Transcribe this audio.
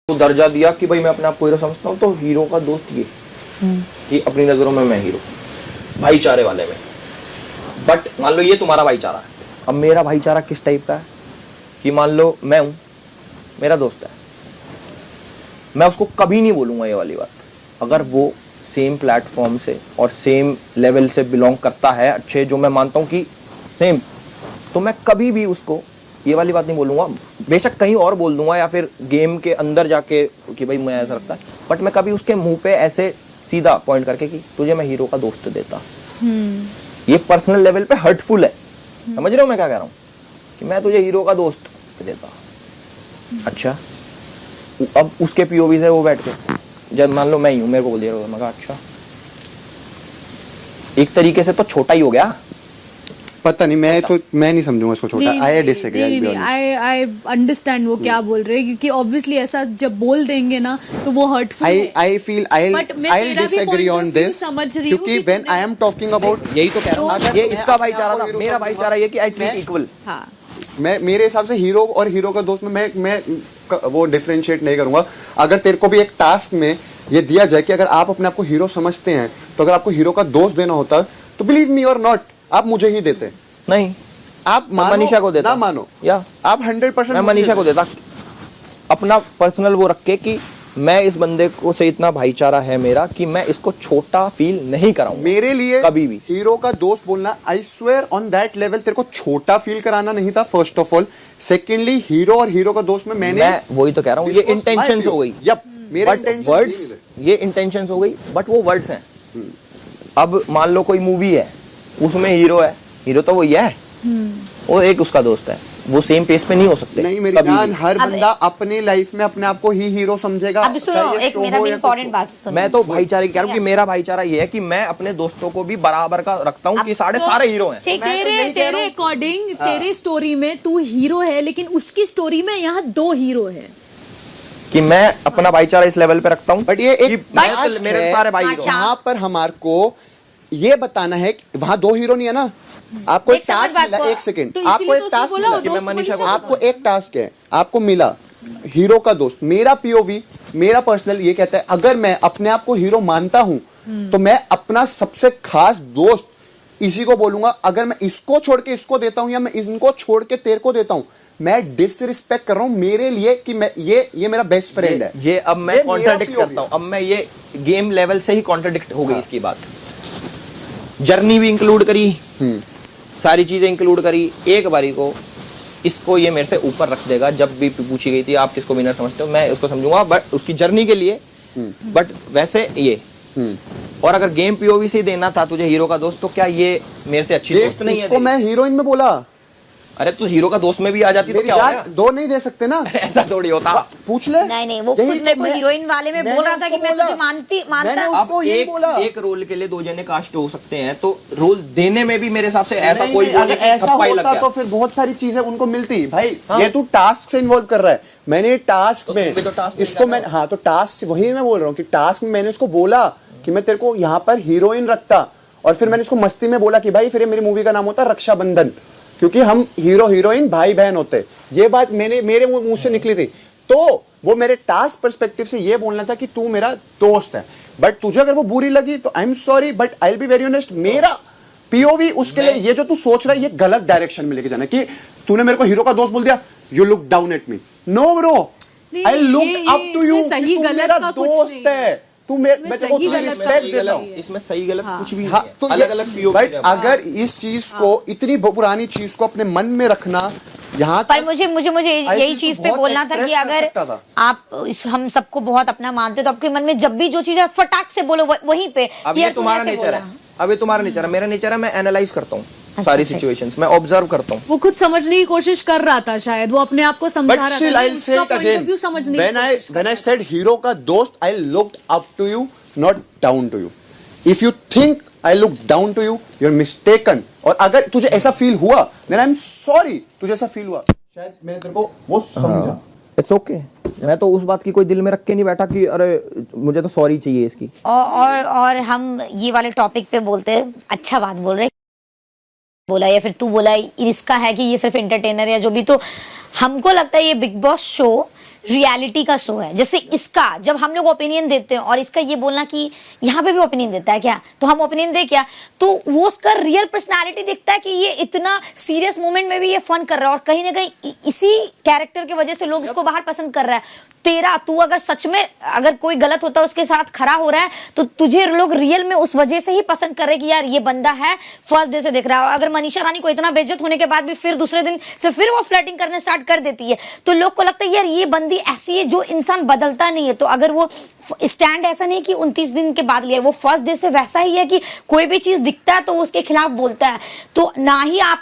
तो दर्जा दिया कि भाई मैं अपने आप को हीरो समझता हूँ, तो हीरो का दोस्त ये कि अपनी नजरों में मैं हीरो, भाईचारे वाले में। बट मान लो ये तुम्हारा भाईचारा है, अब मेरा भाईचारा किस टाइप का है कि मान लो मैं हूं, मेरा दोस्त है, मैं उसको कभी नहीं बोलूंगा ये वाली बात अगर वो सेम प्लेटफॉर्म से और सेम लेवल से बिलोंग करता है, अच्छे जो मैं मानता हूँ कि सेम, तो मैं कभी भी उसको ये वाली बात नहीं बोलूंगा। बेशक कहीं और बोल दूंगा या फिर गेम के अंदर जाके कि भाई मैं ऐसा रखता है, बट मैं कभी उसके मुंह पे ऐसे सीधा पॉइंट करके कि तुझे मैं हीरो का दोस्त देता, ये पर्सनल लेवल पे हर्टफुल है। समझ रहे हो मैं क्या कह रहा हूँ कि मैं तुझे हीरो का दोस्त देता। अच्छा, अब उसके पीओवी से वो बैठ के जब मान लो मैं ही हूं, मेरे को बोल दिया, मैं कहा अच्छा, एक तरीके से तो छोटा ही हो गया। पता नहीं, मैं नहीं समझूंगा इसको छोटा। I disagree. आई अंडरस्टैंड वो क्या बोल रहे हैं, क्योंकि ऑब्वियसली ऐसा जब बोल देंगे ना तो वो हर्टफुल है। I feel I disagree on this, क्योंकि when I am talking about, यही तो कह रहा हूं, ये इसका भाईचारा था, मेरा भाईचारा ये कि आई ट्रीट इक्वल। हाँ, मैं मेरे हिसाब से हीरो और हीरो का दोस्त में मैं वो डिफरेंशिएट नहीं करूंगा। अगर तेरे को भी एक टास्क में ये दिया जाए कि अगर आप अपने आप को हीरो समझते हैं, तो अगर आपको हीरो का दोस्त देना होता तो बिलीव मी और नॉट, आप मुझे ही देते। नहीं, आप मानो मनीषा को देता, ना मानो, या आप 100% मैं मनीषा को देता, अपना पर्सनल वो रख के कि मैं इस बंदे को से इतना भाईचारा है मेरा कि मैं इसको छोटा फील नहीं कराऊंगा। मेरे लिए कभी भी हीरो का दोस्त बोलना, I swear on that level, तेरे को छोटा फील कराना नहीं था first of all. Secondly, hero और हीरो का दोस्त में मैं वही तो कह रहा हूँ, ये इंटेंशंस हो गई। यप, मेरे इंटेंशंस वर्ड्स, ये इंटेंशंस हो गई, बट वो वर्ड्स हैं। अब मान लो कोई मूवी है, उसमें हीरो है, हीरो तो वही है, वो एक उसका दोस्त है, वो सेम पेस पे नहीं हो सकते। नहीं मेरी जान, हर बंदा अपने लाइफ में अपने आप को ही हीरो समझेगा। अब सुनो, एक मेरा भी इम्पोर्टेंट बात सुनो। मैं तो भाईचारे की कह रहा हूँ कि मेरा भाईचारा ये है कि मैं अपने दोस्तों को भी बराबर का रखता हूँ कि सारे हीरो हैं। तेरे अकॉर्डिंग, तेरे स्टोरी में तू हीरो है, लेकिन उसकी स्टोरी में यहाँ दो हीरो है, कि मैं अपना भाईचारा इस लेवल पे रखता हूँ। बट ये एक मेरे सारे भाई हीरो, जहाँ पर हमारे को ये बताना है कि वहाँ दो हीरो नहीं है ना। आपको एक टास्क मिला, एक सेकंड, आपको एक टास्क मिला, आपको एक टास्क है, आपको मिला हीरो का दोस्त। मेरा पीओवी, मेरा पर्सनल ये कहता है, अगर मैं अपने आप को हीरो मानता हूं तो मैं अपना सबसे खास दोस्त इसी को बोलूंगा। अगर मैं इसको छोड़ के इसको देता हूं या मैं इनको छोड़ के तेरे को देता हूं, मैं डिसरिस्पेक्ट कर रहा हूं मेरे लिए कि मैं ये मेरा बेस्ट फ्रेंड है। ये अब मैं कॉन्ट्राडिक्ट करता हूं, अब मैं ये गेम लेवल से ही कॉन्ट्राडिक्ट हो गई इसकी बात। जर्नी भी इंक्लूड करी, सारी चीजें इंक्लूड करी, एक बारी को इसको ये मेरे से ऊपर रख देगा। जब भी पूछी गई थी आप किसको विनर समझते हो, मैं उसको समझूंगा, बट उसकी जर्नी के लिए। बट वैसे ये और अगर गेम पीओवी से देना था तुझे हीरो का दोस्त, तो क्या ये मेरे से अच्छी दोस्त नहीं है? इसको मैं हीरोइन में बोला, अरे तू हीरो का दोस्त में भी आ जाती तो क्या होगा? दो नहीं दे सकते ना। ऐसा थोड़ी होता, पूछ ले। नहीं, वो खुद मेरे को हीरोइन वाले में बोल रहा था कि मैं तुझे मानता। अब एक रोल के लिए दो जने कास्ट हो सकते हैं, तो रोल देने में भी मेरे हिसाब से ऐसा कोई ऐसा होता तो फिर बहुत सारी चीजें उनको मिलती। भाई ये तू टास्क से इन्वॉल्व कर रहा है, मैंने टास्क में इसको मैं, हाँ तो टास्क वही मैं बोल रहा हूँ कि टास्क में मैंने उसको बोला कि मैं तेरे को यहाँ पर हीरोइन रखता, और फिर मैंने उसको मस्ती में बोला कि भाई फिर मेरी मूवी का नाम होता रक्षाबंधन, क्योंकि हम हीरो हीरोइन भाई बहन होते। ये बात मेरे मुंह से निकली थी, तो वो मेरे टास्क पर्सपेक्टिव से ये बोलना था कि तू मेरा दोस्त है। बट तुझे अगर वो बुरी लगी तो I am sorry, but I will be very honest, मेरा पीओवी उसके लिए ये जो तू सोच रहा है ये गलत डायरेक्शन में लेके जाना कि तूने मेरे को हीरो का दोस्त बोल दिया, you look down at me. No bro, I look up to you, सही गलत का दोस्त है तू। मैं तेरे को रिस्पेक्ट देता हूं, इसमें सही गलत कुछ भी हाँ, नहीं है। तो अलग-अलग पीओवी बट अगर इस चीज को, इतनी पुरानी चीज को अपने मन में रखना, यहाँ पर मुझे यही चीज पे बोलना था कि अगर आप हम सबको बहुत अपना मानते तो आपके मन में जब भी जो चीज है फटाक से बोलो वहीं पे। अब ये तुम्हारा नेचर है, अब ये तुम्हारा नेचर है, मेरा नेचर है मैं एनालाइज करता हूँ सारी सिचुएशंस, मैं ऑब्जर्व करता हूँ। वो खुद समझने की कोशिश कर रहा था, शायद वो अपने आप को समझा रहा था, उसका पॉइंट ऑफ व्यू समझने की कोशिश। When I said हीरो का दोस्त, I looked up to you, not down to you. If you think I look down to you, you're mistaken. और अगर तुझे ऐसा फील हुआ, then I'm sorry, तुझे ऐसा फील हुआ, शायद मैंने तेरे को वो समझा। इट्स ओके, मैं तो उस बात की कोई दिल में रख के नहीं बैठा कि अरे मुझे तो सॉरी चाहिए इसकी। और हम ये वाले टॉपिक पे बोलते, अच्छा बात बोल रहे बोला, या फिर तू बोला इसका है कि ये सिर्फ एंटरटेनर है जो भी, तो हमको लगता है ये बिग बॉस शो रियलिटी का शो है। जैसे इसका जब हम लोग ओपिनियन देते हैं और इसका ये बोलना कि यहाँ पे भी ओपिनियन देता है क्या, तो हम ओपिनियन दे क्या, तो वो उसका रियल पर्सनालिटी दिखता है कि ये इतना सीरियस मोमेंट में भी ये फन कर रहा है और कहीं ना कहीं इसी कैरेक्टर की वजह से लोग इसको बाहर पसंद कर रहा है। तेरा तू अगर सच में अगर कोई गलत होता है उसके साथ खड़ा हो रहा है तो तुझे लोग रियल में उस वजह से ही पसंद कर रहे हैं कि यार ये बंदा है, फर्स्ट डे से देख रहा है। और अगर मनीषा रानी को इतना बेइज्जत होने के बाद भी फिर दूसरे दिन से फिर वो फ्लर्टिंग करने स्टार्ट कर देती है तो लोग को लगता है यार ये बंदी ऐसी है जो इंसान बदलता नहीं है। तो अगर वो स्टैंड ऐसा नहीं कि 29 दिन के बाद लिया, वो फर्स्ट डे से वैसा ही है कि कोई भी चीज दिखता है तो वो उसके खिलाफ बोलता है। तो ना ही आप